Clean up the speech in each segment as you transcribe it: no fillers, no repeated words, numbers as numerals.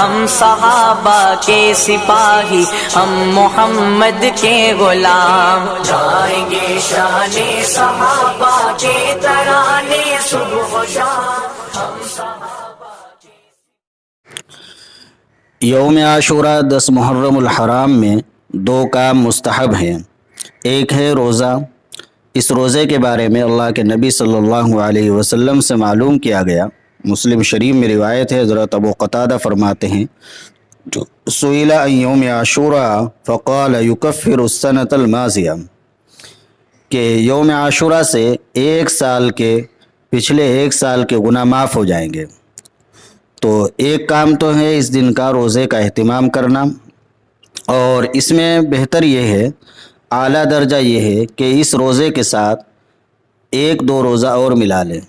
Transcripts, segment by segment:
ہم صحابہ کے سپاہی، ہم محمد کے غلام، گائیں گے شان صحابہ کے ترانے صبح و شام، ہم صحابہ کے۔ یوم عاشورہ 10 محرم الحرام میں 2 کام مستحب ہیں۔ ایک ہے روزہ۔ اس روزے کے بارے میں اللہ کے نبی صلی اللہ علیہ وسلم سے معلوم کیا گیا۔ مسلم شریف میں روایت ہے، حضرت ابو قتادہ فرماتے ہیں، سئل عن یوم عاشورہ فقال یکفر السنۃ الماضیہ، کہ یوم عاشورہ سے پچھلے ایک سال کے گناہ معاف ہو جائیں گے۔ تو ایک کام تو ہے اس دن کا روزے کا اہتمام کرنا، اور اس میں بہتر یہ ہے، اعلیٰ درجہ یہ ہے کہ اس روزے کے ساتھ 1-2 روزہ اور ملا لیں۔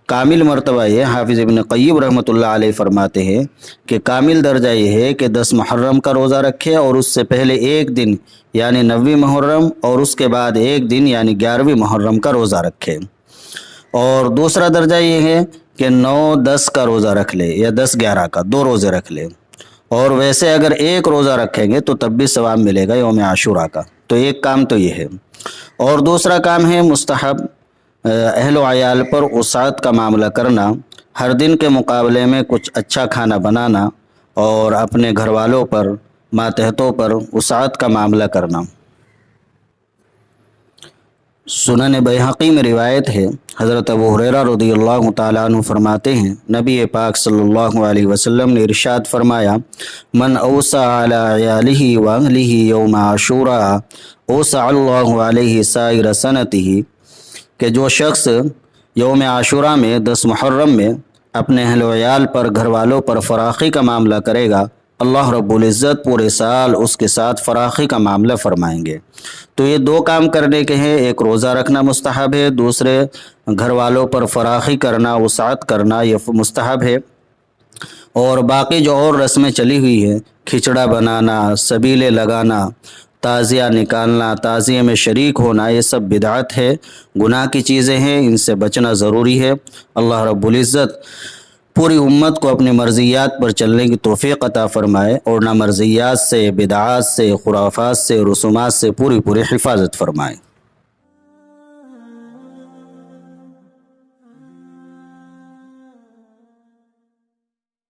کامل مرتبہ یہ حافظ ابن قیم رحمۃ اللہ علیہ فرماتے ہیں کہ کامل درجہ یہ ہے کہ 10 محرم کا روزہ رکھے اور اس سے پہلے ایک دن یعنی 9 محرم اور اس کے بعد ایک دن یعنی 11 محرم کا روزہ رکھے۔ اور دوسرا درجہ یہ ہے کہ 9-10 کا روزہ رکھ لے یا 10-11 کا، 2 روزے رکھ لے۔ اور ویسے اگر ایک روزہ رکھیں گے تو تب بھی ثواب ملے گا یوم عاشورہ کا۔ تو ایک کام تو یہ ہے، اور دوسرا کام ہے مستحب اہل و عیال پر وسعت کا معاملہ کرنا، ہر دن کے مقابلے میں کچھ اچھا کھانا بنانا اور اپنے گھر والوں پر، ماتحتوں پر وسعت کا معاملہ کرنا۔ سنن بیہقی میں روایت ہے، حضرت ابو ہریرہ رضی اللہ تعالیٰ عنہ فرماتے ہیں، نبی پاک صلی اللہ علیہ وسلم نے ارشاد فرمایا، من اوسع علی عیالہ واہلہ یوم عاشورہ اوسع اللہ علیہ سائر سنتہ، کہ جو شخص یوم عاشورہ میں 10 محرم میں اپنے اہل و عیال پر، گھر والوں پر فراخی کا معاملہ کرے گا، اللہ رب العزت پورے سال اس کے ساتھ فراخی کا معاملہ فرمائیں گے۔ تو یہ 2 کام کرنے کے ہیں، ایک روزہ رکھنا مستحب ہے، دوسرے گھر والوں پر فراخی کرنا، وسعت کرنا یہ مستحب ہے۔ اور باقی جو اور رسمیں چلی ہوئی ہیں، کھچڑا بنانا، سبیلے لگانا، تعزیہ نکالنا، تعزیے میں شریک ہونا، یہ سب بدعت ہے، گناہ کی چیزیں ہیں، ان سے بچنا ضروری ہے۔ اللہ رب العزت پوری امت کو اپنی مرضیات پر چلنے کی توفیق عطا فرمائے، اور نامرضیات سے، بدعات سے، خرافات سے، رسومات سے پوری حفاظت فرمائے۔